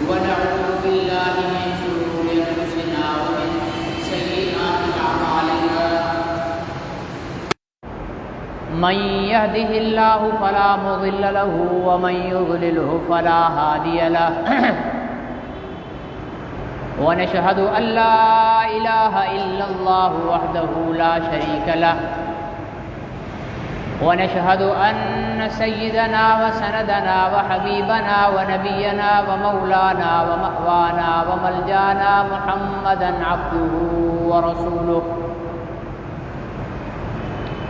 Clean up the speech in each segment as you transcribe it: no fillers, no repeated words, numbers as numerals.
ونعوذ بالله من شرور أنفسنا ومن سيئات أعمالنا من يهده الله فلا مضل له ومن يضلله فلا هادي له ونشهد أن لا إله إلا الله وحده لا شريك له ونشهد أن سيدنا وسندنا وحبيبنا ونبينا ومولانا ومأوانا وملجانا محمدا عبده ورسوله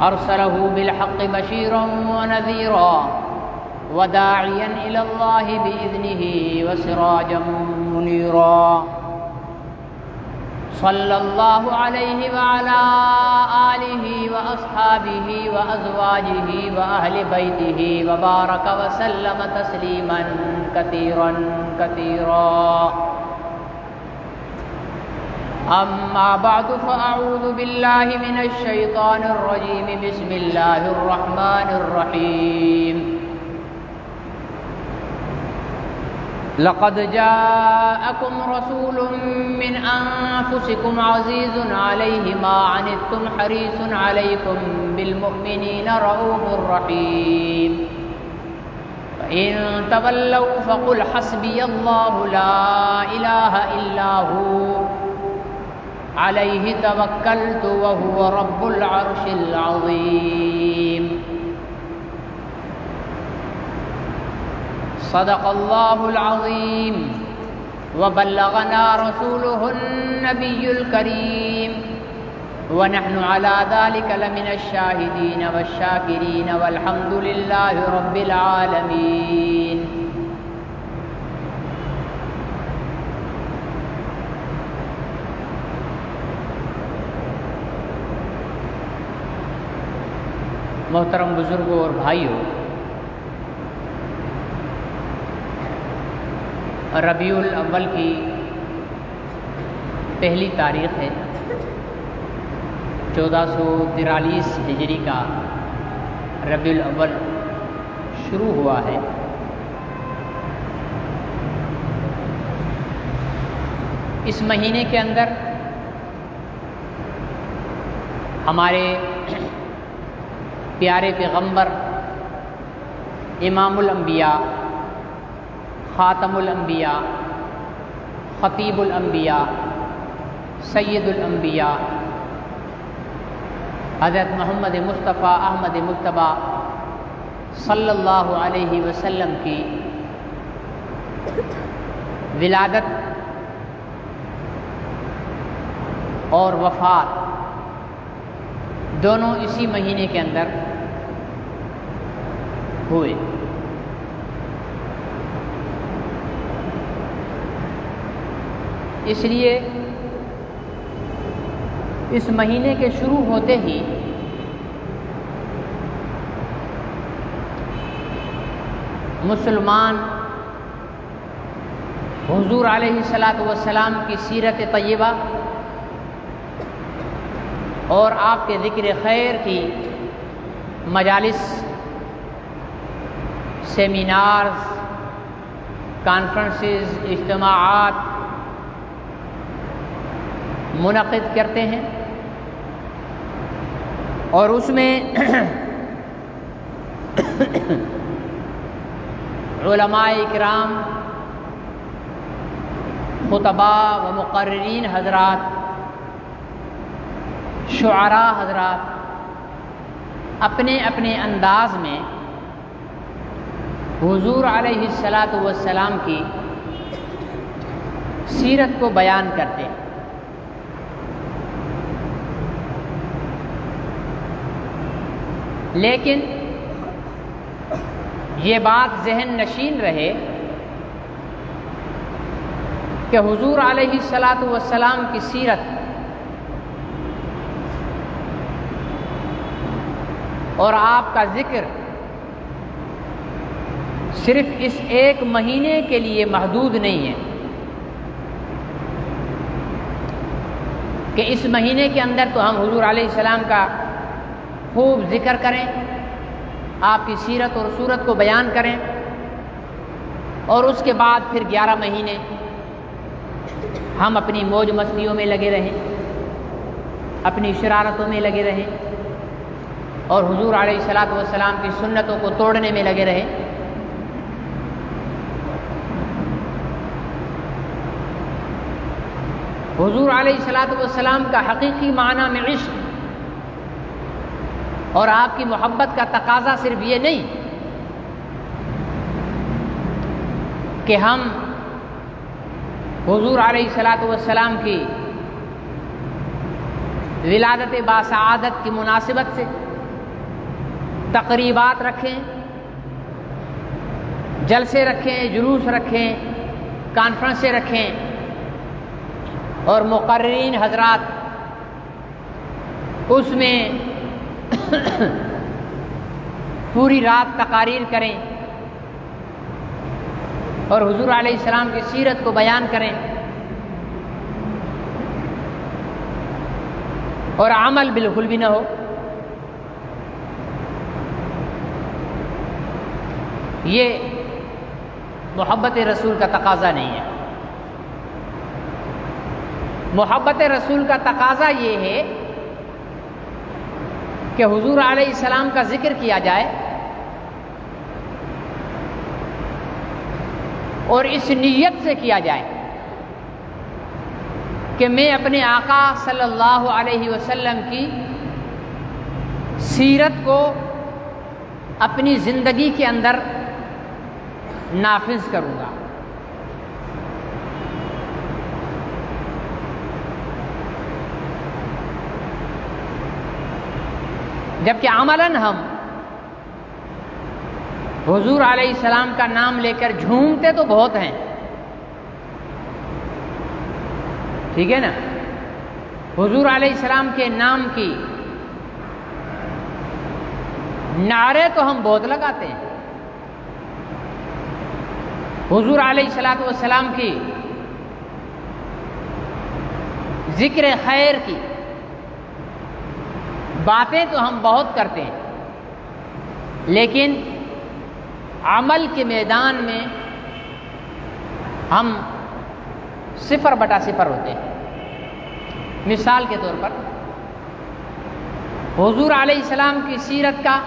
أرسله بالحق بشيرا ونذيرا وداعيا إلى الله بإذنه وسراجا منيرا صلى الله عليه وعلى آله وأصحابه وأزواجه وأهل بيته وبارك وسلم تسليما كثيرا كثيرا أما بعد فأعوذ بالله من الشيطان الرجيم بسم الله الرحمن الرحيم لقد جاءكم رسول من أنفسكم عزيز عليه ما عنتم حريص عليكم بالمؤمنين رؤوف رحيم فإن تولوا فقل حسبي الله لا إله إلا هو عليه توكلت وهو رب العرش العظيم صدق الله العظيم وبلغنا رسوله النبي الكريم ونحن على ذلك لمن الشاهدين والشاكرين والحمد لله رب العالمين محترم بزرگوں اور بھائیوں، ربیع الاول کی پہلی تاریخ ہے، 1443 ہجری کا ربیع الاول شروع ہوا ہے۔ اس مہینے کے اندر ہمارے پیارے پیغمبر امام الانبیاء، خاتم الانبیاء، خطیب الانبیاء، سید الانبیاء حضرت محمد مصطفیٰ احمد مجتبیٰ صلی اللہ علیہ وسلم کی ولادت اور وفات دونوں اسی مہینے کے اندر ہوئے۔ اس لیے اس مہینے کے شروع ہوتے ہی مسلمان حضور علیہ الصلاۃ والسلام کی سیرت طیبہ اور آپ کے ذکر خیر کی مجالس، سیمینارز، کانفرنسز، اجتماعات منعقد کرتے ہیں، اور اس میں علماء اکرام، خطباء و مقررین حضرات، شعراء حضرات اپنے اپنے انداز میں حضور علیہ الصلاۃ والسلام کی سیرت کو بیان کرتے ہیں۔ لیکن یہ بات ذہن نشین رہے کہ حضور علیہ الصلاۃ والسلام کی سیرت اور آپ کا ذکر صرف اس ایک مہینے کے لیے محدود نہیں ہے کہ اس مہینے کے اندر تو ہم حضور علیہ السلام کا خوب ذکر کریں، آپ کی سیرت اور صورت کو بیان کریں، اور اس کے بعد پھر 11 مہینے ہم اپنی موج مستیوں میں لگے رہے، اپنی شرارتوں میں لگے رہے، اور حضور علیہ الصلوۃ والسلام کی سنتوں کو توڑنے میں لگے رہے۔ حضور علیہ الصلوۃ والسلام کا حقیقی معنی میں عشق اور آپ کی محبت کا تقاضا صرف یہ نہیں کہ ہم حضور علیہ الصلوۃ والسلام کی ولادت باسعادت کی مناسبت سے تقریبات رکھیں، جلسے رکھیں، جلوس رکھیں، کانفرنسیں رکھیں، اور مقررین حضرات اس میں پوری رات تقاریر کریں اور حضور علیہ السلام کی سیرت کو بیان کریں، اور عمل بالکل بھی نہ ہو۔ یہ محبت رسول کا تقاضا نہیں ہے۔ محبت رسول کا تقاضا یہ ہے کہ حضور علیہ السلام کا ذکر کیا جائے اور اس نیت سے کیا جائے کہ میں اپنے آقا صلی اللہ علیہ وسلم کی سیرت کو اپنی زندگی کے اندر نافذ کروں گا۔ جبکہ عملاً ہم حضور علیہ السلام کا نام لے کر جھومتے تو بہت ہیں، ٹھیک ہے نا؟ حضور علیہ السلام کے نام کی نعرے تو ہم بہت لگاتے ہیں، حضور علیہ الصلوۃ والسلام کی ذکر خیر کی باتیں تو ہم بہت کرتے ہیں، لیکن عمل کے میدان میں ہم 0/0 ہوتے ہیں۔ مثال کے طور پر حضور علیہ السلام کی سیرت کا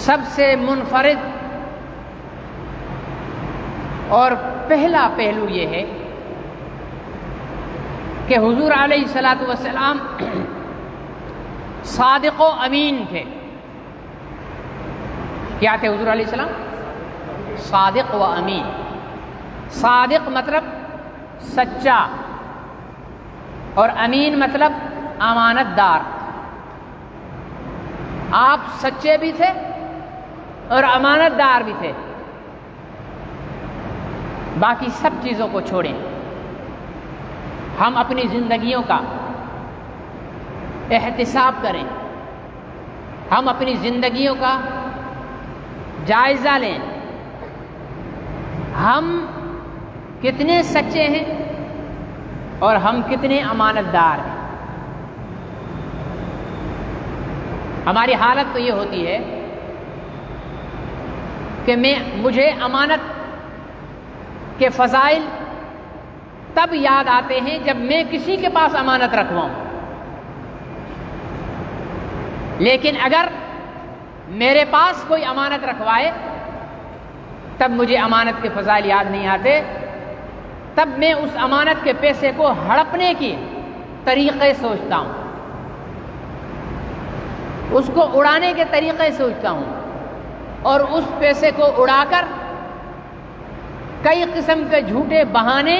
سب سے منفرد اور پہلا پہلو یہ ہے کہ حضور علیہ الصلوۃ والسلام صادق و امین تھے۔ کیا تھے حضور علیہ السلام؟ صادق و امین۔ صادق مطلب سچا، اور امین مطلب امانت دار۔ آپ سچے بھی تھے اور امانت دار بھی تھے۔ باقی سب چیزوں کو چھوڑیں، ہم اپنی زندگیوں کا احتساب کریں، ہم اپنی زندگیوں کا جائزہ لیں، ہم کتنے سچے ہیں اور ہم کتنے امانت دار ہیں۔ ہماری حالت تو یہ ہوتی ہے کہ مجھے امانت کے فضائل تب یاد آتے ہیں جب میں کسی کے پاس امانت رکھواؤں، لیکن اگر میرے پاس کوئی امانت رکھوائے تب مجھے امانت کے فضائل یاد نہیں آتے، تب میں اس امانت کے پیسے کو ہڑپنے کی طریقے سوچتا ہوں، اس کو اڑانے کے طریقے سوچتا ہوں، اور اس پیسے کو اڑا کر کئی قسم کے جھوٹے بہانے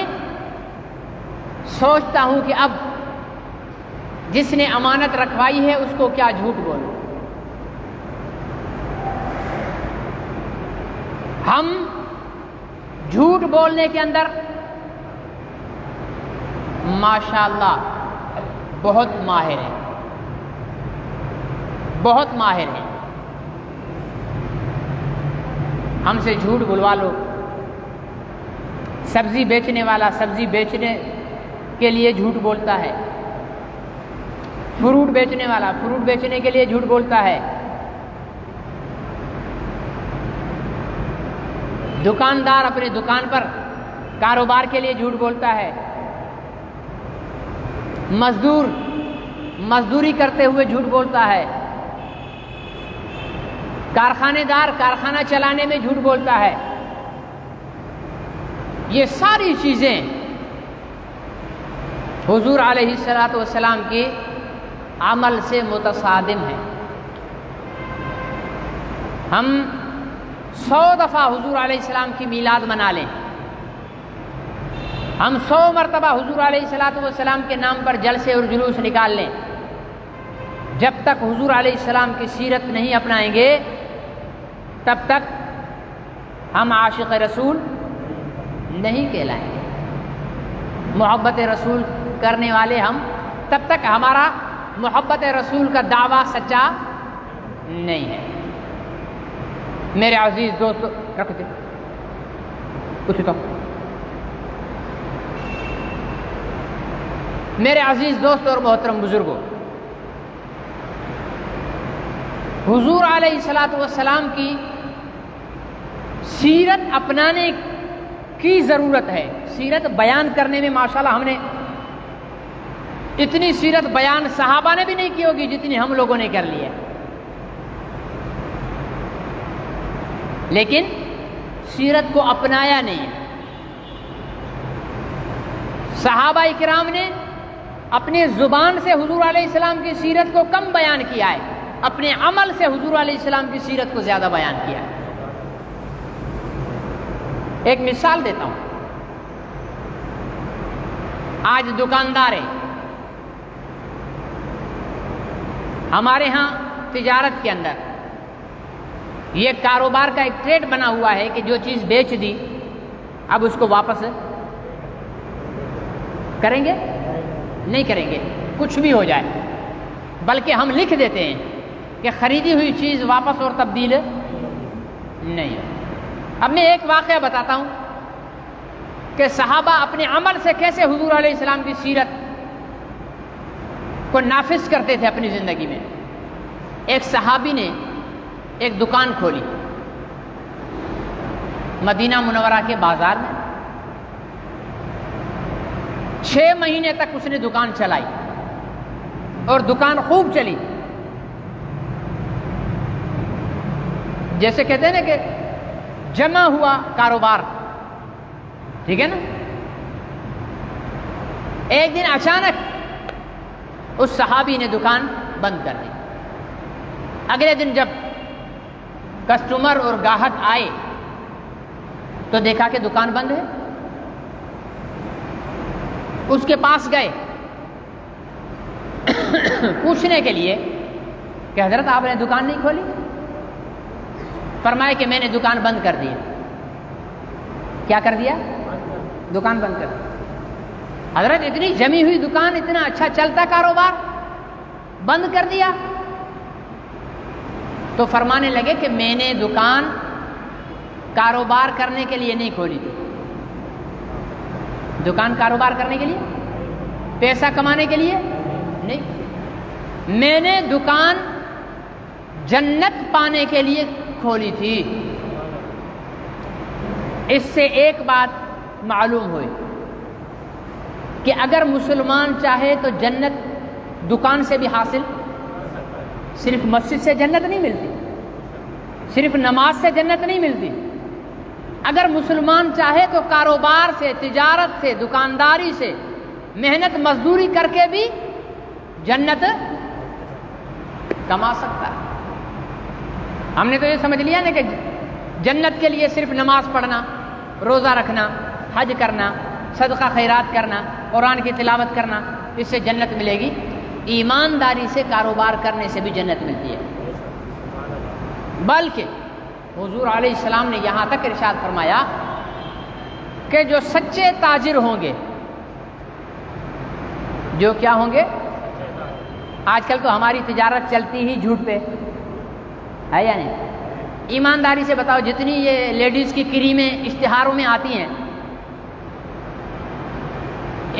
سوچتا ہوں کہ اب جس نے امانت رکھوائی ہے اس کو کیا جھوٹ بولوں۔ ہم جھوٹ بولنے کے اندر ماشاءاللہ بہت ماہر ہیں، بہت ماہر ہیں۔ ہم سے جھوٹ بلوا لو، سبزی بیچنے والا سبزی بیچنے کے لیے جھوٹ بولتا ہے، فروٹ بیچنے والا فروٹ بیچنے کے لیے جھوٹ بولتا ہے، دکاندار اپنے دکان پر کاروبار کے لیے جھوٹ بولتا ہے، مزدور مزدوری کرتے ہوئے جھوٹ بولتا ہے، کارخانے دار کارخانہ چلانے میں جھوٹ بولتا ہے۔ یہ ساری چیزیں حضور علیہ الصلوۃ والسلام کے عمل سے متصادم ہیں۔ ہم 100 دفعہ حضور علیہ السلام کی میلاد منا لیں، ہم 100 مرتبہ حضور علیہ الصلوۃ والسلام کے نام پر جلسے اور جلوس نکال لیں، جب تک حضور علیہ السلام کی سیرت نہیں اپنائیں گے تب تک ہم عاشق رسول نہیں کہلائیں گے۔ محبت رسول کرنے والے ہم تب تک ہمارا محبت رسول کا دعویٰ سچا نہیں ہے۔ میرے عزیز دوستو، رکھتے کچھ تو میرے عزیز دوست اور محترم بزرگوں، حضور علیہ الصلوۃ والسلام کی سیرت اپنانے کی ضرورت ہے۔ سیرت بیان کرنے میں ماشاءاللہ ہم نے اتنی سیرت بیان صحابہ نے بھی نہیں کی ہوگی جتنی ہم لوگوں نے کر لی ہے، لیکن سیرت کو اپنایا نہیں ہے۔ صحابہ کرام نے اپنے زبان سے حضور علیہ السلام کی سیرت کو کم بیان کیا ہے، اپنے عمل سے حضور علیہ السلام کی سیرت کو زیادہ بیان کیا ہے۔ ایک مثال دیتا ہوں۔ آج دکاندار ہے، ہمارے ہاں تجارت کے اندر یہ کاروبار کا ایک ٹریڈ بنا ہوا ہے کہ جو چیز بیچ دی اب اس کو واپس کریں گے؟ نہیں کریں گے، کچھ بھی ہو جائے، بلکہ ہم لکھ دیتے ہیں کہ خریدی ہوئی چیز واپس اور تبدیل نہیں ہے۔ اب میں ایک واقعہ بتاتا ہوں کہ صحابہ اپنے عمل سے کیسے حضور علیہ السلام کی سیرت کو نافذ کرتے تھے اپنی زندگی میں۔ ایک صحابی نے ایک دکان کھولی مدینہ منورہ کے بازار میں، 6 مہینے تک اس نے دکان چلائی اور دکان خوب چلی۔ جیسے کہتے ہیں نا کہ جمع ہوا کاروبار، ٹھیک ہے نا۔ ایک دن اچانک اس صحابی نے دکان بند کر دی۔ اگلے دن جب کسٹمر اور گاہک آئے تو دیکھا کہ دکان بند ہے۔ اس کے پاس گئے پوچھنے کے لیے کہ حضرت آپ نے دکان نہیں کھولی؟ فرمائے کہ میں نے دکان بند کر دی۔ کیا کر دیا؟ دکان بند کر دی۔ حضرت اتنی جمی ہوئی دکان، اتنا اچھا چلتا کاروبار، بند کر دیا؟ تو فرمانے لگے کہ میں نے دکان کاروبار کرنے کے لیے نہیں کھولی تھی۔ دکان کاروبار کرنے کے لیے، پیسہ کمانے کے لیے نہیں، میں نے دکان جنت پانے کے لیے کھولی تھی۔ اس سے ایک بات معلوم ہوئی کہ اگر مسلمان چاہے تو جنت دکان سے بھی حاصل، صرف مسجد سے جنت نہیں ملتی، صرف نماز سے جنت نہیں ملتی۔ اگر مسلمان چاہے تو کاروبار سے، تجارت سے، دکانداری سے، محنت مزدوری کر کے بھی جنت کما سکتا ہے۔ ہم نے تو یہ سمجھ لیا نا کہ جنت کے لیے صرف نماز پڑھنا، روزہ رکھنا، حج کرنا، صدقہ خیرات کرنا، قرآن کی تلاوت کرنا، اس سے جنت ملے گی۔ ایمانداری سے کاروبار کرنے سے بھی جنت ملتی ہے۔ بلکہ حضور علیہ السلام نے یہاں تک ارشاد فرمایا کہ جو سچے تاجر ہوں گے، جو کیا ہوں گے؟ آج کل تو ہماری تجارت چلتی ہی جھوٹ پہ ہے یا نہیں؟ ایمانداری سے بتاؤ، جتنی یہ لیڈیز کی کریمیں اشتہاروں میں آتی ہیں،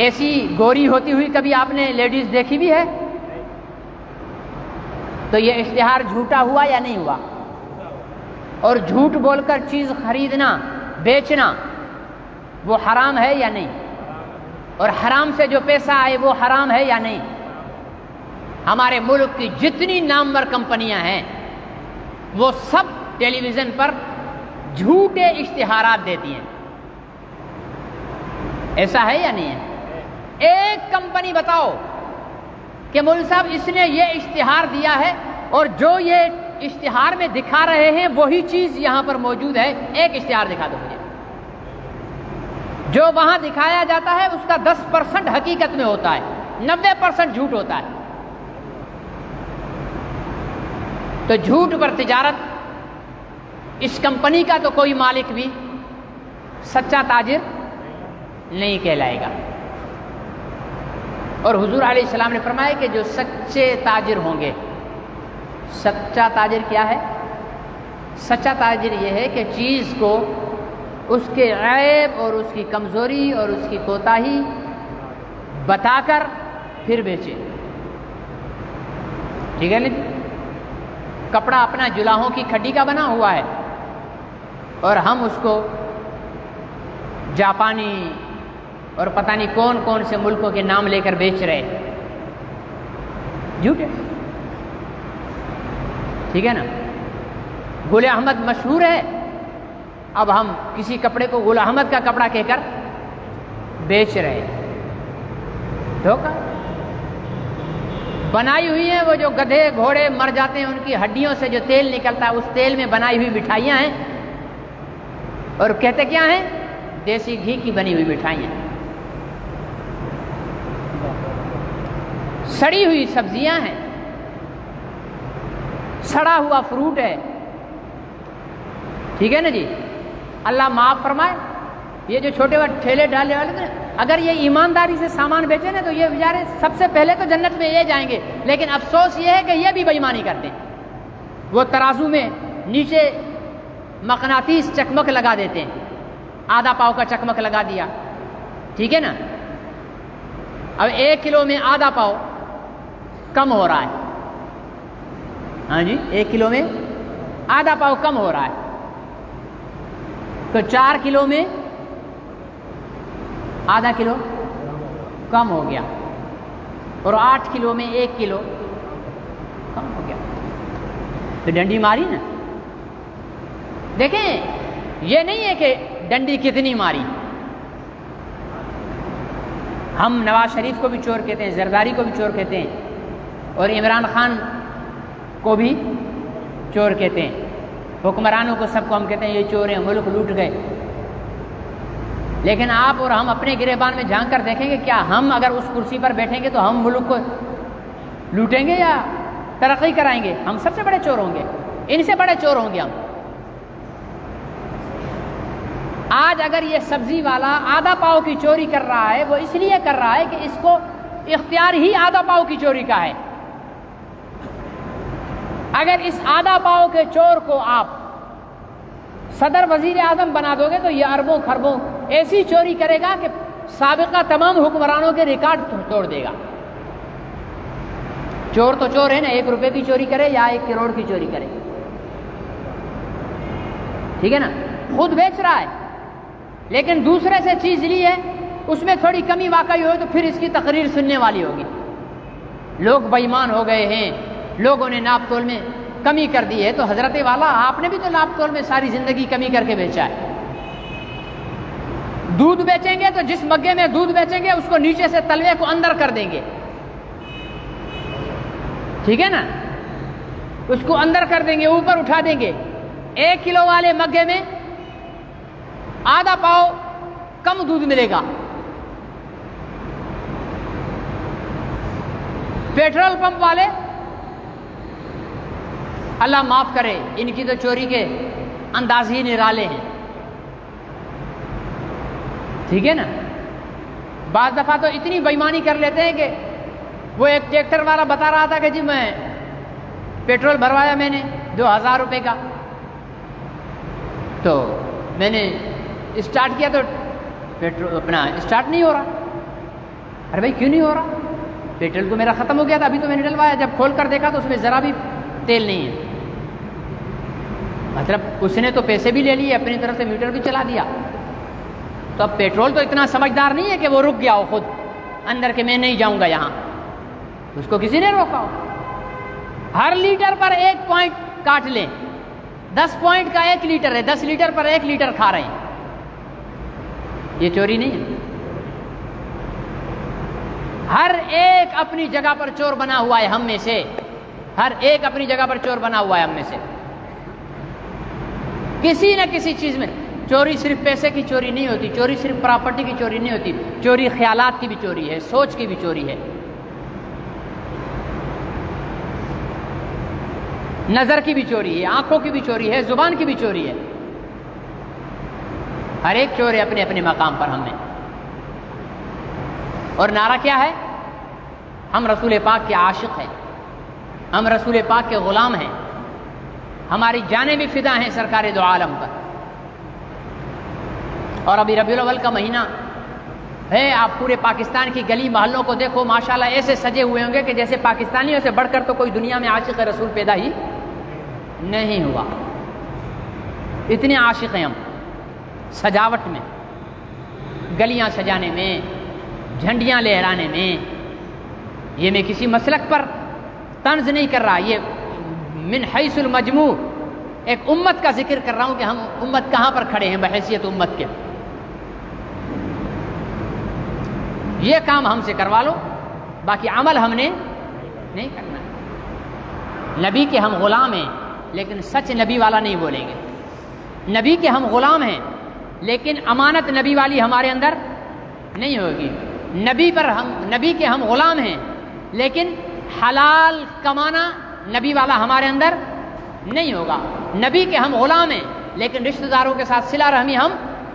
ایسی گوری ہوتی ہوئی کبھی آپ نے لیڈیز دیکھی بھی ہے؟ تو یہ اشتہار جھوٹا ہوا یا نہیں ہوا؟ اور جھوٹ بول کر چیز خریدنا بیچنا وہ حرام ہے یا نہیں؟ اور حرام سے جو پیسہ آئے وہ حرام ہے یا نہیں؟ ہمارے ملک کی جتنی نامور کمپنیاں ہیں وہ سب ٹیلی ویژن پر جھوٹے اشتہارات دیتی ہیں، ایسا ہے یا نہیں ہے؟ ایک کمپنی بتاؤ کہ مولوی صاحب اس نے یہ اشتہار دیا ہے اور جو یہ اشتہار میں دکھا رہے ہیں وہی چیز یہاں پر موجود ہے، ایک اشتہار دکھا دو مجھے۔ جو وہاں دکھایا جاتا ہے اس کا 10% حقیقت میں ہوتا ہے، 90% جھوٹ ہوتا ہے۔ تو جھوٹ پر تجارت، اس کمپنی کا تو کوئی مالک بھی سچا تاجر نہیں کہلائے گا۔ اور حضور علیہ السلام نے فرمایا کہ جو سچے تاجر ہوں گے، سچا تاجر کیا ہے؟ سچا تاجر یہ ہے کہ چیز کو اس کے عیب اور اس کی کمزوری اور اس کی کوتاہی بتا کر پھر بیچے، ٹھیک ہے نا؟ کپڑا اپنا جلاہوں کی کھڈی کا بنا ہوا ہے اور ہم اس کو جاپانی اور پتہ نہیں کون کون سے ملکوں کے نام لے کر بیچ رہے، جھوٹ ہے، ٹھیک ہے نا؟ گل احمد مشہور ہے، اب ہم کسی کپڑے کو گل احمد کا کپڑا کہہ کر بیچ رہے، دھوکہ۔ بنائی ہوئی ہیں وہ جو گدھے گھوڑے مر جاتے ہیں ان کی ہڈیوں سے جو تیل نکلتا ہے، اس تیل میں بنائی ہوئی مٹھائیاں ہیں، اور کہتے کیا ہیں؟ دیسی گھی کی بنی ہوئی مٹھائیاں۔ سڑی ہوئی سبزیاں ہیں، سڑا ہوا فروٹ ہے، ٹھیک ہے نا جی؟ اللہ معاف فرمائے، یہ جو چھوٹے ٹھیلے ڈالنے والے تھے، اگر یہ ایمانداری سے سامان بیچے نا تو یہ بیچارے سب سے پہلے تو جنت میں یہ جائیں گے، لیکن افسوس یہ ہے کہ یہ بھی بےایمانی کرتے ہیں۔ وہ ترازو میں نیچے مقناطیس چکمک لگا دیتے ہیں، آدھا پاؤ کا چکمک لگا دیا، ٹھیک ہے نا؟ اب 1 کلو میں آدھا پاؤ کم ہو رہا ہے، ہاں جی، 1 کلو میں آدھا پاؤ کم ہو رہا ہے، تو 4 کلو میں آدھا کلو کم ہو گیا، اور 8 کلو میں 1 کلو کم ہو گیا، تو ڈنڈی ماری نا۔ دیکھیں یہ نہیں ہے کہ ڈنڈی کتنی ماری، ہم نواز شریف کو بھی چور کہتے ہیں، زرداری کو بھی چور کہتے ہیں، اور عمران خان کو بھی چور کہتے ہیں، حکمرانوں کو سب کو ہم کہتے ہیں یہ چور ہیں، ملک لوٹ گئے۔ لیکن آپ اور ہم اپنے گریبان میں جھانک کر دیکھیں گے، کیا ہم اگر اس کرسی پر بیٹھیں گے تو ہم ملک کو لوٹیں گے یا ترقی کرائیں گے؟ ہم سب سے بڑے چور ہوں گے، ان سے بڑے چور ہوں گے ہم۔ آج اگر یہ سبزی والا آدھا پاؤ کی چوری کر رہا ہے، وہ اس لیے کر رہا ہے کہ اس کو اختیار ہی آدھا پاؤ کی چوری کا ہے۔ اگر اس آدھا پاؤ کے چور کو آپ صدر وزیر اعظم بنا دو گے تو یہ اربوں خربوں ایسی چوری کرے گا کہ سابقہ تمام حکمرانوں کے ریکارڈ توڑ دے گا۔ چور تو چور ہے نا، 1 روپے کی چوری کرے یا 1 کروڑ کی چوری کرے، ٹھیک ہے نا؟ خود بیچ رہا ہے لیکن دوسرے سے چیز لی ہے، اس میں تھوڑی کمی واقعی ہو تو پھر اس کی تقریر سننے والی ہوگی۔ لوگ بے ایمان ہو گئے ہیں، لوگوں نے ناپ تول میں کمی کر دی ہے، تو حضرت والا آپ نے بھی تو ناپ تول میں ساری زندگی کمی کر کے بیچا ہے۔ دودھ بیچیں گے تو جس مگے میں دودھ بیچیں گے اس کو نیچے سے تلوے کو اندر کر دیں گے، ٹھیک ہے نا؟ اس کو اندر کر دیں گے، اوپر اٹھا دیں گے۔ 1 کلو والے مگے میں آدھا پاؤ کم دودھ ملے گا۔ پیٹرول پمپ والے اللہ معاف کرے، ان کی تو چوری کے انداز ہی نرالے ہیں، ٹھیک ہے نا؟ بعض دفعہ تو اتنی بےایمانی کر لیتے ہیں کہ وہ ایک ٹریکٹر والا بتا رہا تھا کہ جی میں پیٹرول بھروایا میں نے 2000 روپے کا، تو میں نے اسٹارٹ کیا تو پیٹرول اپنا اسٹارٹ نہیں ہو رہا۔ ارے بھائی کیوں نہیں ہو رہا؟ پیٹرول تو میرا ختم ہو گیا تھا، ابھی تو میں نے ڈلوایا، جب کھول کر دیکھا تو اس میں ذرا بھی تیل نہیں ہے۔ مطلب اس نے تو پیسے بھی لے لیے، اپنی طرف سے میٹر بھی چلا دیا، تو اب پیٹرول تو اتنا سمجھدار نہیں ہے کہ وہ رک گیا ہو خود اندر کہ میں نہیں جاؤں گا یہاں، اس کو کسی نے روکا ہو۔ ہر لیٹر پر 1 پوائنٹ کاٹ لیں، 10 پوائنٹ کا 1 لیٹر ہے، 10 لیٹر پر 1 لیٹر کھا رہے ہیں، یہ چوری نہیں ہے؟ ہر ایک اپنی جگہ پر چور بنا ہوا ہے ہم میں سے، ہر ایک اپنی جگہ پر چور بنا ہوا ہے ہم میں سے، کسی نہ کسی چیز میں۔ چوری صرف پیسے کی چوری نہیں ہوتی، چوری صرف پراپرٹی کی چوری نہیں ہوتی، چوری خیالات کی بھی چوری ہے، سوچ کی بھی چوری ہے، نظر کی بھی چوری ہے، آنکھوں کی بھی چوری ہے، زبان کی بھی چوری ہے۔ ہر ایک چور ہے اپنے اپنے مقام پر ہم میں۔ اور نعرہ کیا ہے؟ ہم رسول پاک کے عاشق ہیں، ہم رسول پاک کے غلام ہیں، ہماری جانیں بھی فدا ہیں سرکار دو عالم پر۔ اور ابھی ربیع الاول کا مہینہ ہے، آپ پورے پاکستان کی گلی محلوں کو دیکھو، ماشاءاللہ ایسے سجے ہوئے ہوں گے کہ جیسے پاکستانیوں سے بڑھ کر تو کوئی دنیا میں عاشق رسول پیدا ہی نہیں ہوا، اتنے عاشق ہیں ہم سجاوٹ میں، گلیاں سجانے میں، جھنڈیاں لہرانے میں۔ یہ میں کسی مسلک پر طنز نہیں کر رہا، یہ من حیث المجموع ایک امت کا ذکر کر رہا ہوں کہ ہم امت کہاں پر کھڑے ہیں بحیثیت امت کے۔ یہ کام ہم سے کروا لو، باقی عمل ہم نے نہیں کرنا۔ نبی کے ہم غلام ہیں لیکن سچ نبی والا نہیں بولیں گے، نبی کے ہم غلام ہیں لیکن امانت نبی والی ہمارے اندر نہیں ہوگی، نبی کے ہم غلام ہیں لیکن حلال کمانا نبی والا ہمارے اندر نہیں ہوگا، نبی کے ہم غلام ہیں لیکن رشتہ داروں کے ساتھ صلہ رحمی ہم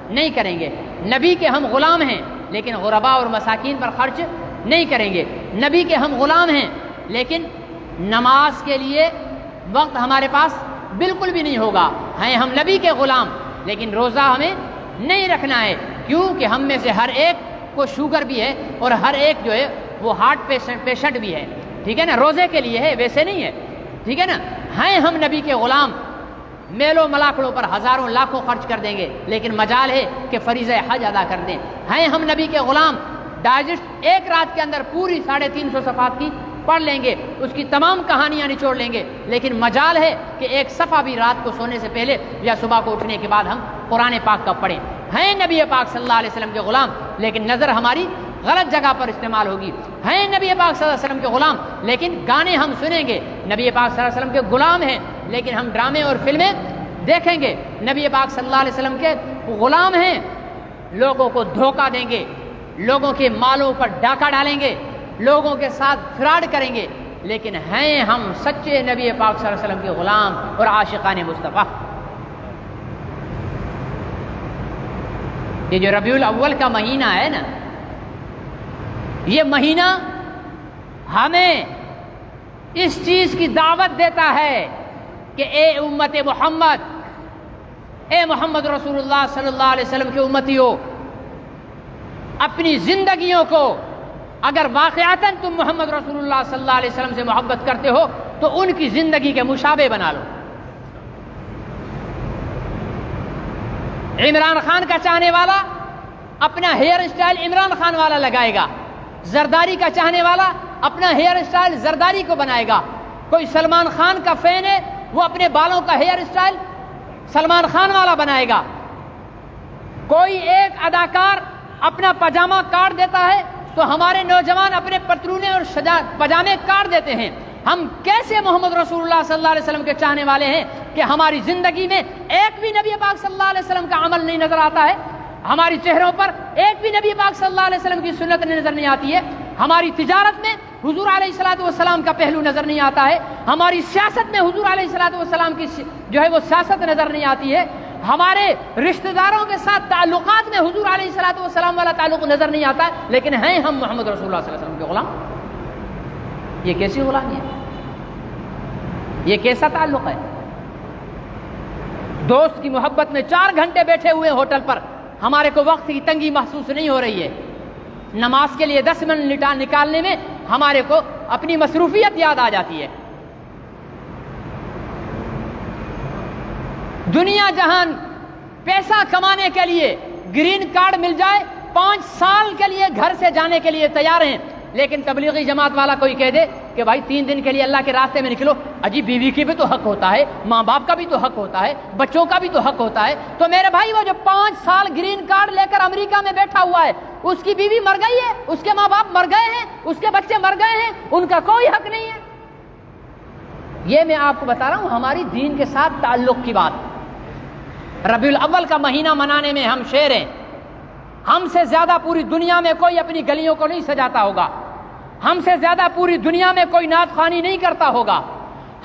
نہیں کریں گے، نبی کے ہم غلام ہیں لیکن غرباء اور مساکین پر خرچ نہیں کریں گے، نبی کے ہم غلام ہیں لیکن نماز کے لیے وقت ہمارے پاس بالکل بھی نہیں ہوگا، ہیں ہم نبی کے غلام لیکن روزہ ہمیں نہیں رکھنا ہے، کیونکہ ہم میں سے ہر ایک کو شوگر بھی ہے اور ہر ایک جو ہے وہ ہارٹ پیشنٹ بھی ہے، ٹھیک ہے نا، روزے کے لیے ہے ویسے نہیں ہے، ٹھیک ہے نا۔ ہیں ہم نبی کے غلام، میلوں ملاقڑوں پر ہزاروں لاکھوں خرچ کر دیں گے لیکن مجال ہے کہ فریضہ حج ادا کر دیں۔ ہیں ہم نبی کے غلام، ڈائجسٹ ایک رات کے اندر پوری 350 صفحات کی پڑھ لیں گے، اس کی تمام کہانیاں نچوڑ لیں گے، لیکن مجال ہے کہ ایک صفحہ بھی رات کو سونے سے پہلے یا صبح کو اٹھنے کے بعد ہم قرآن پاک کا پڑھیں۔ ہیں نبی پاک صلی اللہ علیہ وسلم کے غلام لیکن نظر ہماری غلط جگہ پر استعمال ہوگی، ہیں نبی پاک صلی اللہ علیہ وسلم کے غلام لیکن گانے ہم سنیں گے، نبی پاک صلی اللہ علیہ وسلم کے غلام ہیں لیکن ہم ڈرامے اور فلمیں دیکھیں گے، نبی پاک صلی اللہ علیہ وسلم کے غلام ہیں، لوگوں کو دھوکہ دیں گے، لوگوں کے مالوں پر ڈاکہ ڈالیں گے، لوگوں کے ساتھ فراڈ کریں گے، لیکن ہیں ہم سچے نبی پاک صلی اللہ علیہ وسلم کے غلام اور عاشقان مصطفیٰ۔ یہ جو ربیع الاول کا مہینہ ہے نا، یہ مہینہ ہمیں اس چیز کی دعوت دیتا ہے کہ اے امت محمد، اے محمد رسول اللہ صلی اللہ علیہ وسلم کے امتیوں، اپنی زندگیوں کو اگر واقعتاً تم محمد رسول اللہ صلی اللہ علیہ وسلم سے محبت کرتے ہو تو ان کی زندگی کے مشابہ بنا لو۔ عمران خان کا چاہنے والا اپنا ہیئر اسٹائل عمران خان والا لگائے گا، زرداری کا چاہنے والا اپنا ہیئر اسٹائل زرداری کو بنائے گا، کوئی سلمان خان کا فین ہے وہ اپنے بالوں کا ہیئر اسٹائل سلمان خان والا بنائے گا، کوئی ایک اداکار اپنا پاجامہ کاٹ دیتا ہے تو ہمارے نوجوان اپنے پتلونے اور پاجامے کاٹ دیتے ہیں۔ ہم کیسے محمد رسول اللہ صلی اللہ علیہ وسلم کے چاہنے والے ہیں کہ ہماری زندگی میں ایک بھی نبی پاک صلی اللہ علیہ وسلم کا عمل نہیں نظر آتا ہے، ہماری چہروں پر ایک بھی نبی پاک صلی اللہ علیہ وسلم کی سنت نظر نہیں آتی ہے، ہماری تجارت میں حضور علیہ الصلوۃ والسلام کا پہلو نظر نہیں آتا ہے، ہماری سیاست میں حضور علیہ الصلوۃ والسلام کی جو ہے وہ سیاست نظر نہیں آتی ہے، ہمارے رشتہ داروں کے ساتھ تعلقات میں حضور علیہ الصلوۃ والسلام والا تعلق نظر نہیں آتا ہے، لیکن ہیں ہم محمد رسول اللہ صلی اللہ علیہ وسلم کے غلام۔ یہ کیسی غلامی ہے؟ یہ کیسا تعلق ہے؟ دوست کی محبت میں 4 گھنٹے بیٹھے ہوئے ہوٹل پر، ہمارے کو وقت کی تنگی محسوس نہیں ہو رہی ہے، نماز کے لیے 10 منٹ نکالنے میں ہمارے کو اپنی مصروفیت یاد آ جاتی ہے۔ دنیا جہان پیسہ کمانے کے لیے گرین کارڈ مل جائے 5 سال کے لیے گھر سے جانے کے لیے تیار ہیں، لیکن تبلیغی جماعت والا کوئی کہہ دے کہ بھائی 3 دن کے لیے اللہ کے راستے میں نکلو، اجی بیوی کی بھی تو حق ہوتا ہے، ماں باپ کا بھی تو حق ہوتا ہے، بچوں کا بھی تو حق ہوتا ہے۔ تو میرے بھائی وہ جو 5 سال گرین کارڈ لے کر امریکہ میں بیٹھا ہوا ہے، اس کی بیوی مر گئی ہے، اس کے ماں باپ مر گئے ہیں، اس کے بچے مر گئے ہیں، ان کا کوئی حق نہیں ہے۔ یہ میں آپ کو بتا رہا ہوں ہماری دین کے ساتھ تعلق کی بات۔ ربیع الاول کا مہینہ منانے میں ہم شیر ہیں، ہم سے زیادہ پوری دنیا میں کوئی اپنی گلیوں کو نہیں سجاتا ہوگا، ہم سے زیادہ پوری دنیا میں کوئی نعت خوانی نہیں کرتا ہوگا،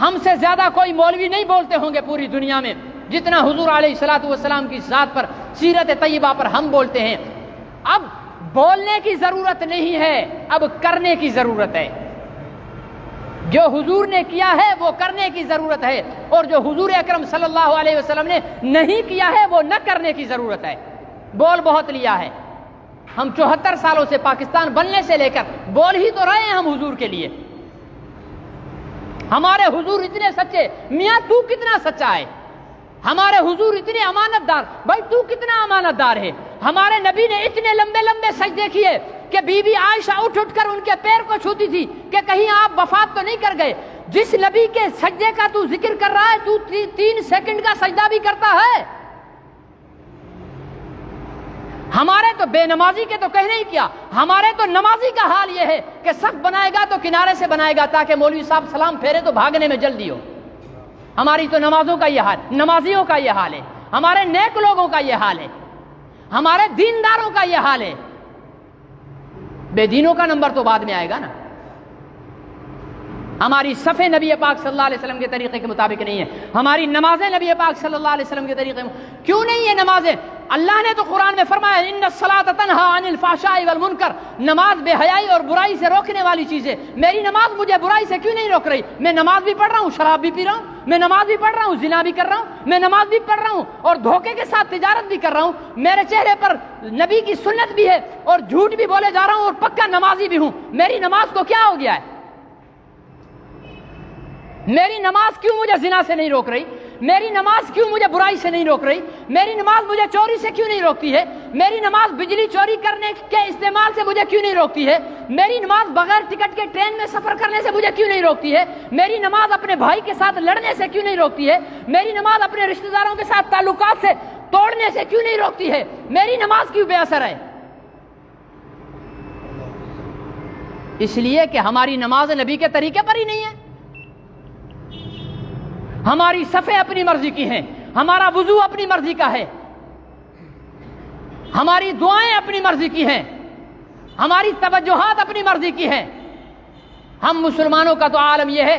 ہم سے زیادہ کوئی مولوی نہیں بولتے ہوں گے پوری دنیا میں جتنا حضور علیہ الصلوۃ والسلام کی ذات پر، سیرت طیبہ پر ہم بولتے ہیں۔ اب بولنے کی ضرورت نہیں ہے، اب کرنے کی ضرورت ہے۔ جو حضور نے کیا ہے وہ کرنے کی ضرورت ہے، اور جو حضور اکرم صلی اللہ علیہ وسلم نے نہیں کیا ہے وہ نہ کرنے کی ضرورت ہے۔ بول بہت لیا ہے، ہم 74 سالوں سے پاکستان بننے سے لے کر بول ہی تو رہے ہیں ہم حضور کے لیے۔ ہمارے حضور اتنے سچے، میاں تو کتنا سچا ہے، ہمارے حضور اتنے امانت دار، بھائی تو کتنا امانت دار ہے۔ ہمارے نبی نے اتنے لمبے لمبے سجدے کیے کہ بی بی عائشہ اٹھ اٹھ کر ان کے پیر کو چھوتی تھی کہ کہیں آپ وفات تو نہیں کر گئے۔ جس نبی کے سجدے کا تو ذکر کر رہا ہے تو 3 سیکنڈ کا سجدہ بھی کرتا ہے۔ ہمارے تو بے نمازی کے تو کہنے ہی کیا، ہمارے تو نمازی کا حال یہ ہے کہ صف بنائے گا تو کنارے سے بنائے گا تاکہ مولوی صاحب سلام پھیرے تو بھاگنے میں جلدی ہو۔ ہماری تو نمازوں کا یہ حال، نمازیوں کا یہ حال ہے، ہمارے نیک لوگوں کا یہ حال ہے، ہمارے دینداروں کا یہ حال ہے۔ بے دینوں کا نمبر تو بعد میں آئے گا نا۔ ہماری صفیں نبی پاک صلی اللہ علیہ وسلم کے طریقے کے مطابق نہیں ہے، ہماری نمازیں نبی پاک صلی اللہ علیہ وسلم کے طریقے میں کیوں نہیں ہے نمازیں؟ اللہ نے تو قرآن میں فرمایا ان الصلاۃ تنہی عن الفحشاء والمنکر، نماز بے حیائی اور برائی سے روکنے والی چیز ہے۔ میری نماز مجھے برائی سے کیوں نہیں روک رہی؟ میں نماز بھی پڑھ رہا ہوں، شراب بھی پی رہا ہوں، میں نماز بھی پڑھ رہا ہوں، زنا بھی کر رہا ہوں، میں نماز بھی پڑھ رہا ہوں اور دھوکے کے ساتھ تجارت بھی کر رہا ہوں، میرے چہرے پر نبی کی سنت بھی ہے اور جھوٹ بھی بولے جا رہا ہوں اور پکا نمازی بھی ہوں۔ میری نماز کو کیا ہو گیا ہے؟ میری نماز کیوں مجھے زنا سے نہیں روک رہی؟ میری نماز کیوں مجھے برائی سے نہیں روک رہی؟ میری نماز مجھے چوری سے کیوں نہیں روکتی ہے؟ میری نماز بجلی چوری کرنے کے استعمال سے مجھے کیوں نہیں روکتی ہے؟ میری نماز بغیر ٹکٹ کے ٹرین میں سفر کرنے سے مجھے کیوں نہیں روکتی ہے؟ میری نماز اپنے بھائی کے ساتھ لڑنے سے کیوں نہیں روکتی ہے؟ میری نماز اپنے رشتہ داروں کے ساتھ تعلقات سے توڑنے سے کیوں نہیں روکتی ہے؟ میری نماز کیوں بے اثر ہے؟ اس لیے کہ ہماری نماز نبی کے طریقے پر ہی نہیں ہے، ہماری صفیں اپنی مرضی کی ہیں، ہمارا وضو اپنی مرضی کا ہے، ہماری دعائیں اپنی مرضی کی ہیں، ہماری توجہات اپنی مرضی کی ہیں۔ ہم مسلمانوں کا تو عالم یہ ہے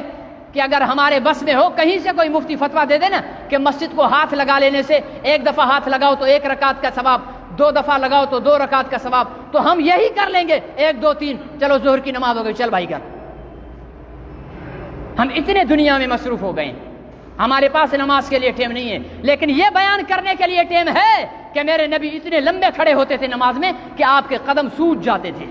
کہ اگر ہمارے بس میں ہو، کہیں سے کوئی مفتی فتویٰ دے دے نا کہ مسجد کو ہاتھ لگا لینے سے 1 دفعہ ہاتھ لگاؤ تو 1 رکعت کا ثواب، 2 دفعہ لگاؤ تو 2 رکعت کا ثواب، تو ہم یہی کر لیں گے، 1 2 3 چلو ظہر کی نماز ہو گئی، چل بھائی کر۔ ہم اتنے دنیا میں مصروف ہو گئے ہیں، ہمارے پاس نماز کے لیے ٹائم نہیں ہے، لیکن یہ بیان کرنے کے لیے ٹائم ہے کہ میرے نبی اتنے لمبے کھڑے ہوتے تھے نماز میں کہ آپ کے قدم سوج جاتے تھے۔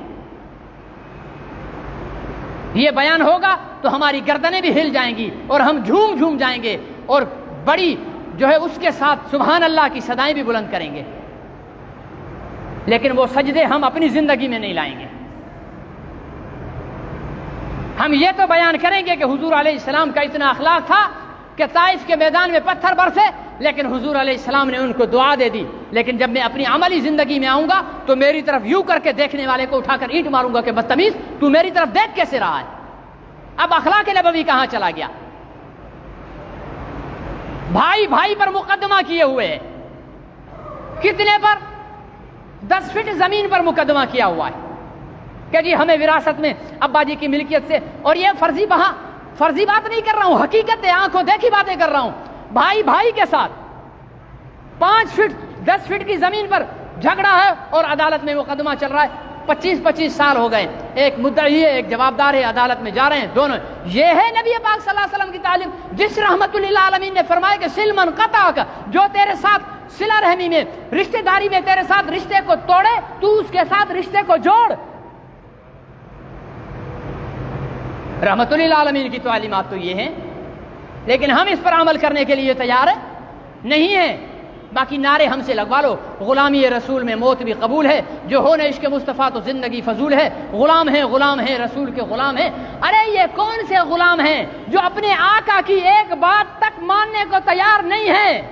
یہ بیان ہوگا تو ہماری گردنیں بھی ہل جائیں گی اور ہم جھوم جھوم جائیں گے اور بڑی جو ہے اس کے ساتھ سبحان اللہ کی صدائیں بھی بلند کریں گے، لیکن وہ سجدے ہم اپنی زندگی میں نہیں لائیں گے۔ ہم یہ تو بیان کریں گے کہ حضور علیہ السلام کا اتنا اخلاق تھا کہ طائف کے میدان میں پتھر برسے لیکن حضور علیہ السلام نے ان کو دعا دے دی، لیکن جب میں اپنی عملی زندگی میں آؤں گا تو میری طرف یوں کر کے دیکھنے والے کو اٹھا کر اینٹ ماروں گا کہ بدتمیز تو میری طرف دیکھ کیسے رہا ہے؟ اب اخلاق نبوی کہاں چلا گیا؟ بھائی بھائی پر مقدمہ کیے ہوئے ہیں، کتنے پر؟ 10 فٹ زمین پر مقدمہ کیا ہوا ہے کہ جی ہمیں وراثت میں ابا جی کی ملکیت سے، اور یہ فرضی بات نہیں کر رہا ہوں، حقیقت ہے، آنکھوں دیکھی باتیں کر رہا ہوں۔ بھائی بھائی کے ساتھ 5 فٹ 10 فٹ کی زمین پر جھگڑا ہے اور عدالت میں مقدمہ چل رہا ہے، 25 سال ہو گئے، ایک مدعی ہے ایک جوابدار ہے، عدالت میں جا رہے ہیں دونوں۔ یہ ہے نبی پاک صلی اللہ علیہ وسلم کی تعلیم، جس رحمت للعالمین نے فرمایا کہ سل من قطعک، جو تیرے ساتھ صلہ رحمی میں رشتہ داری میں تیرے ساتھ رشتے کو توڑے تو اس کے ساتھ رشتے کو جوڑ۔ رحمت للعالمین کی تعلیمات تو یہ ہیں، لیکن ہم اس پر عمل کرنے کے لیے تیار ہیں؟ نہیں ہے، باقی نعرے ہم سے لگوا لو، غلامی رسول میں موت بھی قبول ہے، جو ہونے عشق مصطفیٰ تو زندگی فضول ہے، غلام ہیں رسول کے غلام ہیں۔ ارے یہ کون سے غلام ہیں جو اپنے آقا کی ایک بات تک ماننے کو تیار نہیں ہیں؟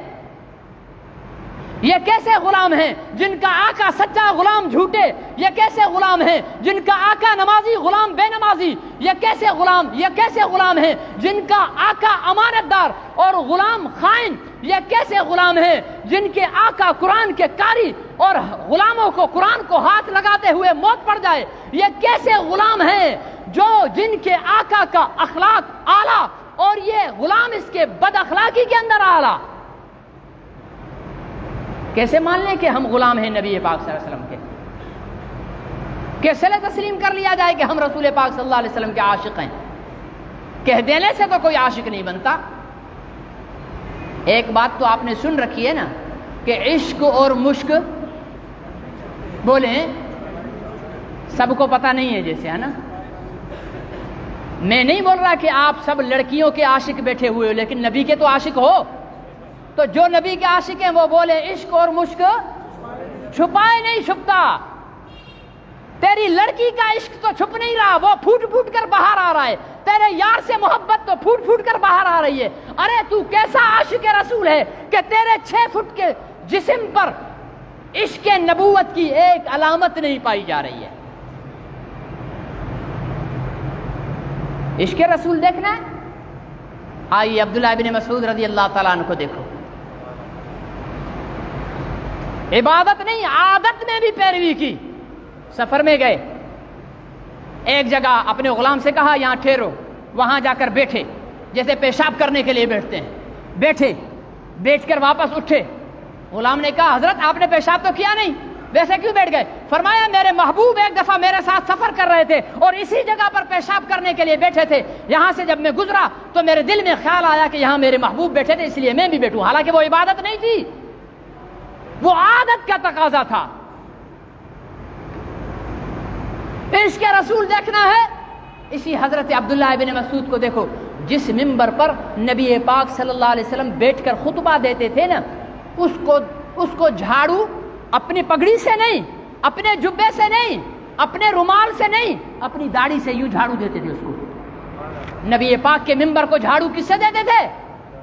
یہ کیسے غلام ہیں جن کا آقا سچا غلام جھوٹے؟ یہ کیسے غلام ہیں جن کا آقا نمازی غلام بے نمازی؟ یہ کیسے غلام ہیں جن کا آقا امانت دار اور غلام خائن؟ یہ کیسے غلام ہیں جن کے آقا قرآن کے قاری اور غلاموں کو قرآن کو ہاتھ لگاتے ہوئے موت پڑ جائے؟ یہ کیسے غلام ہیں جن کے آقا کا اخلاق اعلیٰ اور یہ غلام اس کے بد اخلاقی کے اندر اعلیٰ؟ کیسے مان لیں کہ ہم غلام ہیں نبی پاک صلی اللہ علیہ وسلم کے؟ کیسے تسلیم کر لیا جائے کہ ہم رسول پاک صلی اللہ علیہ وسلم کے عاشق ہیں؟ کہہ دینے سے تو کوئی عاشق نہیں بنتا۔ ایک بات تو آپ نے سن رکھی ہے نا کہ عشق اور مشک بولیں سب کو پتہ نہیں ہے جیسے، ہے نا؟ میں نہیں بول رہا کہ آپ سب لڑکیوں کے عاشق بیٹھے ہوئے ہو، لیکن نبی کے تو عاشق ہو۔ تو جو نبی کے عاشق ہیں وہ بولے عشق اور مشک چھپائے نہیں چھپتا۔ تیری لڑکی کا عشق تو چھپ نہیں رہا، وہ پھوٹ پھوٹ کر باہر آ رہا ہے۔ تیرے یار سے محبت تو پھوٹ پھوٹ کر باہر آ رہی ہے۔ ارے تو کیسا عاشق رسول ہے کہ تیرے 6 فٹ کے جسم پر عشق نبوت کی ایک علامت نہیں پائی جا رہی ہے؟ عشق رسول دیکھنا ہے؟ آئیے عبداللہ بن مسعود رضی اللہ تعالیٰ عنہ کو دیکھو، عبادت نہیں عادت میں بھی پیروی کی۔ سفر میں گئے، ایک جگہ اپنے غلام سے کہا یہاں ٹھہرو، وہاں جا کر بیٹھے، جیسے پیشاب کرنے کے لیے بیٹھتے ہیں، بیٹھ کر واپس اٹھے۔ غلام نے کہا حضرت آپ نے پیشاب تو کیا نہیں، ویسے کیوں بیٹھ گئے؟ فرمایا میرے محبوب ایک دفعہ میرے ساتھ سفر کر رہے تھے اور اسی جگہ پر پیشاب کرنے کے لیے بیٹھے تھے، یہاں سے جب میں گزرا تو میرے دل میں خیال آیا کہ یہاں میرے محبوب بیٹھے تھے اس لیے میں بھی بیٹھوں، حالانکہ وہ عبادت نہیں تھی، وہ عادت کا تقاضا تھا۔ عشق رسول دیکھنا ہے؟ اسی حضرت عبداللہ بن مسعود کو دیکھو، جس منبر پر نبی پاک صلی اللہ علیہ وسلم بیٹھ کر خطبہ دیتے تھے نا، اس کو جھاڑو اپنی پگڑی سے نہیں، اپنے جبے سے نہیں، اپنے رومال سے نہیں، اپنی داڑھی سے یوں جھاڑو دیتے تھے اس کو۔ نبی پاک کے منبر کو جھاڑو کس سے دیتے تھے؟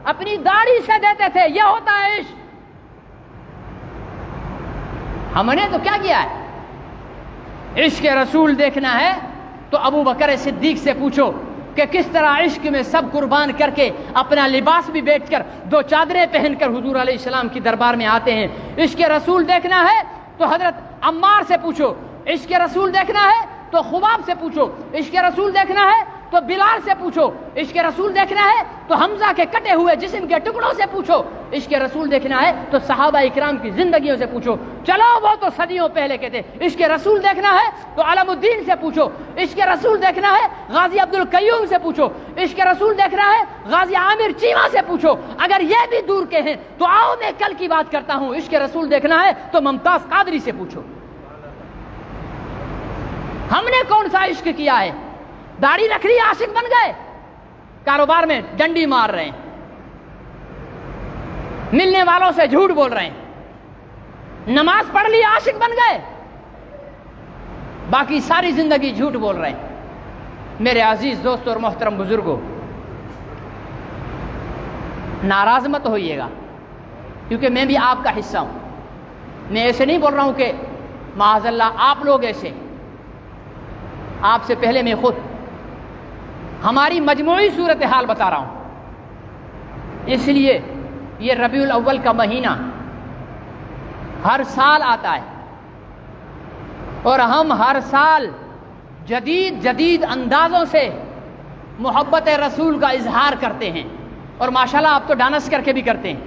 اپنی داڑھی سے دیتے تھے۔ یہ ہوتا ہے عشق۔ ہم نے تو کیا کیا ہے؟ عشق رسول دیکھنا ہے تو ابو بکر صدیق سے پوچھو کہ کس طرح عشق میں سب قربان کر کے اپنا لباس بھی بیٹھ کر 2 چادریں پہن کر حضور علیہ السلام کی دربار میں آتے ہیں۔ عشق رسول دیکھنا ہے تو حضرت عمار سے پوچھو، عشق رسول دیکھنا ہے تو خباب سے پوچھو، عشق رسول دیکھنا ہے تو بلال سے پوچھو، عشق رسول دیکھنا ہے تو حمزہ کے کٹے ہوئے جسم کے ٹکڑوں سے پوچھو، عشق رسول دیکھنا ہے تو صحابہ اکرام کی زندگیوں سے پوچھو، چلو وہ تو صدیوں پہلے کے تھے۔ عشق رسول دیکھنا ہے تو علم الدین سے پوچھو، عشق رسول دیکھنا ہے غازی عبد القیوم سے پوچھو، عشق رسول دیکھنا ہے غازی عامر چیمہ سے پوچھو۔ اگر یہ بھی دور کے ہیں تو آؤ میں کل کی بات کرتا ہوں، عشق رسول دیکھنا ہے تو ممتاز قادری سے پوچھو۔ ہم نے کون سا عشق کیا ہے؟ داڑھی رکھ لی عاشق بن گئے، کاروبار میں ڈنڈی مار رہے ہیں، ملنے والوں سے جھوٹ بول رہے ہیں، نماز پڑھ لی عاشق بن گئے، باقی ساری زندگی جھوٹ بول رہے ہیں۔ میرے عزیز دوستوں اور محترم بزرگوں، ناراض مت ہوئیے گا کیونکہ میں بھی آپ کا حصہ ہوں۔ میں ایسے نہیں بول رہا ہوں کہ معاذ اللہ آپ لوگ ایسے، آپ سے پہلے میں خود ہماری مجموعی صورتحال بتا رہا ہوں۔ اس لیے یہ ربیع الاول کا مہینہ ہر سال آتا ہے اور ہم ہر سال جدید اندازوں سے محبت رسول کا اظہار کرتے ہیں، اور ماشاءاللہ آپ تو ڈانس کر کے بھی کرتے ہیں،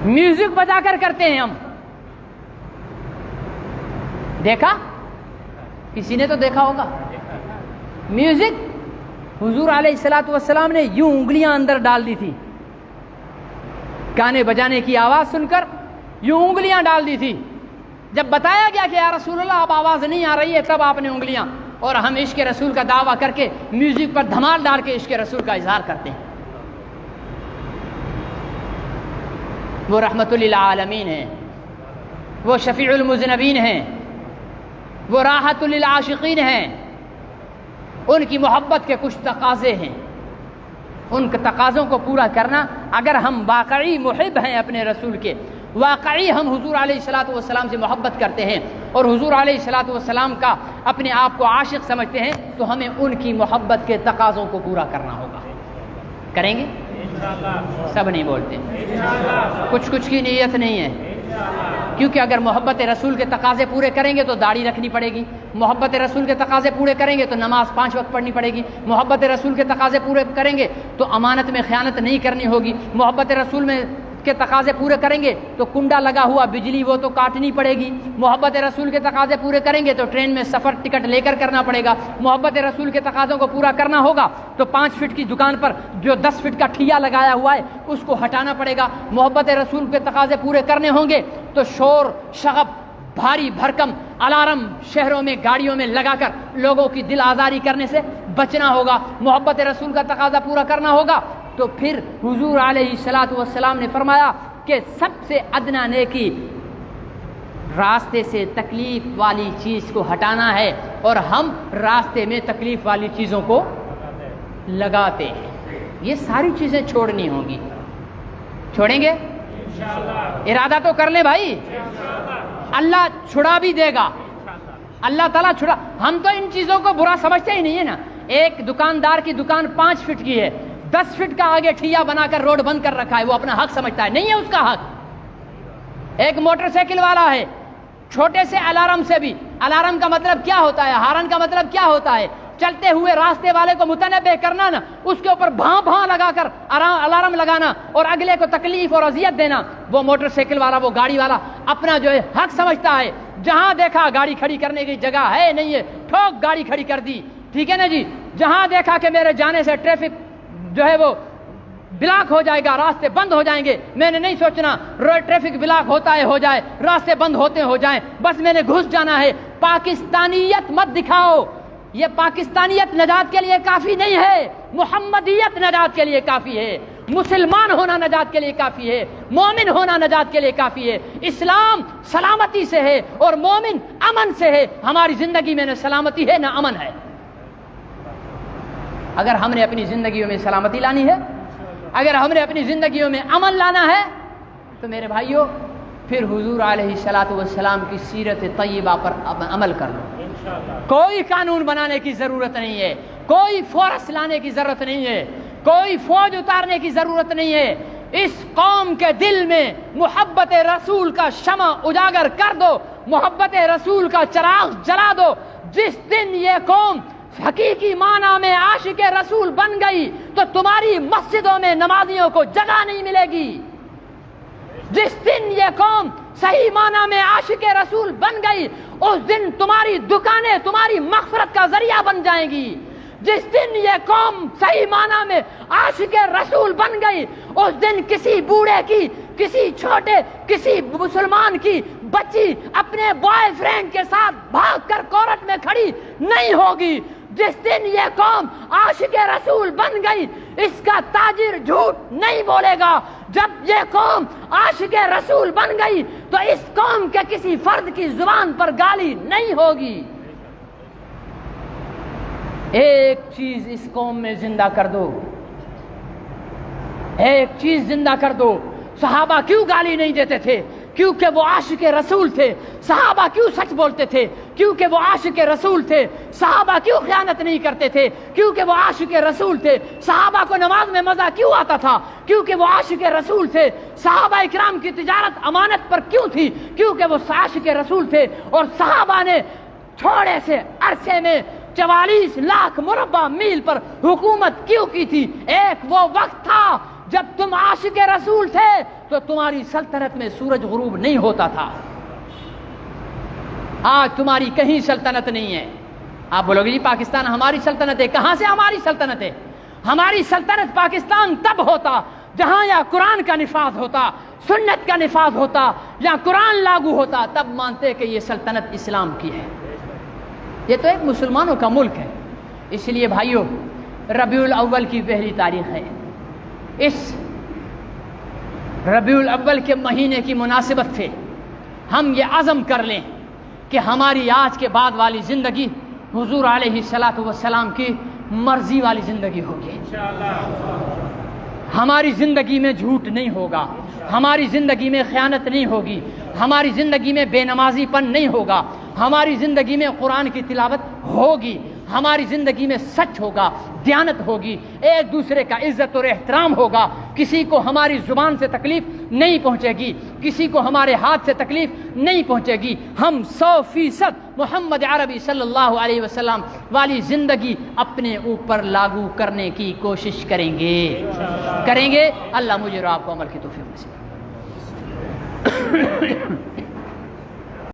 میوزک بجا کر کرتے ہیں۔ ہم دیکھا؟ کسی نے تو دیکھا ہوگا میوزک۔ حضور علیہ السلام نے یوں انگلیاں اندر ڈال دی تھی، گانے بجانے کی آواز سن کر یوں انگلیاں ڈال دی تھی۔ جب بتایا گیا کہ یا رسول اللہ اب آواز نہیں آ رہی ہے، تب آپ نے انگلیاں، اور ہم عشق رسول کا دعویٰ کر کے میوزک پر دھمال ڈال کے عشق رسول کا اظہار کرتے ہیں۔ وہ رحمت للعالمین ہیں، وہ شفیع المذنبین ہیں، وہ راحت للعاشقین ہیں۔ ان کی محبت کے کچھ تقاضے ہیں، ان کے تقاضوں کو پورا کرنا، اگر ہم واقعی محب ہیں اپنے رسول کے، واقعی ہم حضور علیہ الصلوۃ والسلام سے محبت کرتے ہیں اور حضور علیہ الصلوۃ والسلام کا اپنے آپ کو عاشق سمجھتے ہیں، تو ہمیں ان کی محبت کے تقاضوں کو پورا کرنا ہوگا۔ کریں گے؟ سب نہیں بولتے، کچھ کی نیت نہیں ہے، کیونکہ اگر محبت رسول کے تقاضے پورے کریں گے تو داڑھی رکھنی پڑے گی، محبت رسول کے تقاضے پورے کریں گے تو نماز 5 وقت پڑھنی پڑے گی، محبت رسول کے تقاضے پورے کریں گے تو امانت میں خیانت نہیں کرنی ہوگی، محبت رسول میں کے تقاضے پورے کریں گے تو کنڈا لگا ہوا بجلی وہ تو کاٹنی پڑے گی، محبت رسول کے تقاضے پورے کریں گے تو ٹرین میں سفر ٹکٹ لے کر کرنا پڑے گا، محبت رسول کے تقاضوں کو پورا کرنا ہوگا تو 5 فٹ کی دکان پر جو 10 فٹ کا ٹھیا لگایا ہوا ہے اس کو ہٹانا پڑے گا، محبت رسول کے تقاضے پورے کرنے ہوں گے تو شور شغب بھاری بھرکم الارم شہروں میں گاڑیوں میں لگا کر لوگوں کی دل آزاری کرنے سے بچنا ہوگا، محبت رسول کا تقاضا پورا کرنا ہوگا تو پھر حضور علیہ الصلوۃ والسلام نے فرمایا کہ سب سے ادنا نیکی راستے سے تکلیف والی چیز کو ہٹانا ہے، اور ہم راستے میں تکلیف والی چیزوں کو لگاتے ہیں۔ یہ ساری چیزیں چھوڑنی ہوں گی، چھوڑیں گے؟ ارادہ تو کر لیں بھائی، اللہ چھڑا بھی دے گا، اللہ تعالیٰ چھڑا۔ ہم تو ان چیزوں کو برا سمجھتے ہی نہیں ہے نا۔ ایک دکاندار کی دکان 5 فٹ کی ہے، 10 فٹ کا آگے ٹھیا بنا کر روڈ بند کر رکھا ہے، وہ اپنا حق سمجھتا ہے، نہیں ہے اس کا حق۔ ایک موٹر سائیکل والا ہے، چھوٹے سے الارم سے بھی، الارم کا مطلب کیا ہوتا ہے، ہارن کا مطلب کیا ہوتا ہے، چلتے ہوئے راستے والے کو متنبہ کرنا نا، اس کے اوپر بھاں بھاں لگا کر الارم لگانا اور اگلے کو تکلیف اور اذیت دینا۔ وہ موٹر سائیکل والا، وہ گاڑی والا اپنا جو ہے حق سمجھتا ہے، جہاں دیکھا گاڑی کھڑی کرنے کی جگہ ہے نہیں ہے، ٹھوک گاڑی کھڑی کر دی، ٹھیک ہے نا جی، جہاں دیکھا کہ میرے جانے سے ٹریفک جو ہے وہ بلاک ہو جائے گا، راستے بند ہو جائیں گے، میں نے نہیں سوچنا ٹریفک بلاک ہوتا ہے ہو جائے، راستے بند ہوتے ہو جائیں، بس میں نے گھس جانا ہے۔ پاکستانیت مت دکھاؤ، یہ پاکستانیت نجات کے لیے کافی نہیں ہے، محمدیت نجات کے لیے کافی ہے، مسلمان ہونا نجات کے لیے کافی ہے، مومن ہونا نجات کے لیے کافی ہے۔ اسلام سلامتی سے ہے اور مومن امن سے ہے۔ ہماری زندگی میں نہ سلامتی ہے نہ امن ہے۔ اگر ہم نے اپنی زندگیوں میں سلامتی لانی ہے، اگر ہم نے اپنی زندگیوں میں امن لانا ہے تو میرے بھائیوں پھر حضور علیہ الصلوۃ والسلام کی سیرت طیبہ پر عمل کر لو۔ کوئی قانون بنانے کی ضرورت نہیں ہے، کوئی فورس لانے کی ضرورت نہیں ہے، کوئی فوج اتارنے کی ضرورت نہیں ہے۔ اس قوم کے دل میں محبت رسول کا شمع اجاگر کر دو، محبت رسول کا چراغ جلا دو۔ جس دن یہ قوم حقیقی معنی میں عاشق رسول بن گئی تو تمہاری مسجدوں میں نمازیوں کو جگہ نہیں ملے گی۔ جس دن یہ قوم صحیح معنی میں عاشق رسول بن گئی اس دن تمہاری دکانیں تمہاری مغفرت کا ذریعہ بن جائیں گی۔ جس دن یہ قوم صحیح معنی میں عاشق رسول بن گئی اس دن کسی بوڑھے کی، کسی چھوٹے، کسی مسلمان کی بچی اپنے بوائے فرینڈ کے ساتھ بھاگ کر کورٹ میں کھڑی نہیں ہوگی۔ جس دن یہ قوم عاشق رسول بن گئی اس کا تاجر جھوٹ نہیں بولے گا۔ جب یہ قوم عاشق رسول بن گئی تو اس قوم کے کسی فرد کی زبان پر گالی نہیں ہوگی۔ ایک چیز اس قوم میں زندہ کر دو، ایک چیز زندہ کر دو۔ صحابہ کیوں گالی نہیں دیتے تھے؟ کیونکہ وہ عاشق رسول تھے۔ صحابہ کیوں سچ بولتے تھے؟ کیونکہ وہ عاشق رسول تھے۔ صحابہ کیوں خیانت نہیں کرتے تھے؟ کیونکہ وہ عاشق رسول تھے۔ صحابہ کو نماز میں مزہ کیوں آتا تھا؟ کیونکہ وہ عاشق رسول تھے۔ صحابہ اکرام کی تجارت امانت پر کیوں تھی؟ کیونکہ وہ عاشق رسول تھے۔ اور صحابہ نے تھوڑے سے عرصے میں 44 لاکھ مربع میل پر حکومت کیوں کی تھی؟ ایک وہ وقت تھا جب تم عاشق رسول تھے تو تمہاری سلطنت میں سورج غروب نہیں ہوتا تھا۔ آج تمہاری کہیں سلطنت نہیں ہے۔ آپ بولو گے جی پاکستان ہماری سلطنت ہے، کہاں سے ہماری سلطنت ہے؟ ہماری سلطنت پاکستان تب ہوتا جہاں یا قرآن کا نفاذ ہوتا، سنت کا نفاذ ہوتا، یا قرآن لاگو ہوتا، تب مانتے کہ یہ سلطنت اسلام کی ہے۔ یہ تو ایک مسلمانوں کا ملک ہے۔ اس لیے بھائیوں ربیع الاول کی پہلی تاریخ ہے، اس ربیع الاول کے مہینے کی مناسبت سے ہم یہ عزم کر لیں کہ ہماری آج کے بعد والی زندگی حضور علیہ الصلاۃ والسلام کی مرضی والی زندگی ہوگی. ہماری زندگی میں جھوٹ نہیں ہوگا، ہماری زندگی میں خیانت نہیں ہوگی، ہماری زندگی میں بے نمازی پن نہیں ہوگا، ہماری زندگی میں قرآن کی تلاوت ہوگی، ہماری زندگی میں سچ ہوگا، دیانت ہوگی، ایک دوسرے کا عزت اور احترام ہوگا، کسی کو ہماری زبان سے تکلیف نہیں پہنچے گی، کسی کو ہمارے ہاتھ سے تکلیف نہیں پہنچے گی. ہم 100% محمد عربی صلی اللہ علیہ وسلم والی زندگی اپنے اوپر لاگو کرنے کی کوشش کریں گے. اللہ مجھے اور آپ کو عمل کی توفیق نصیب.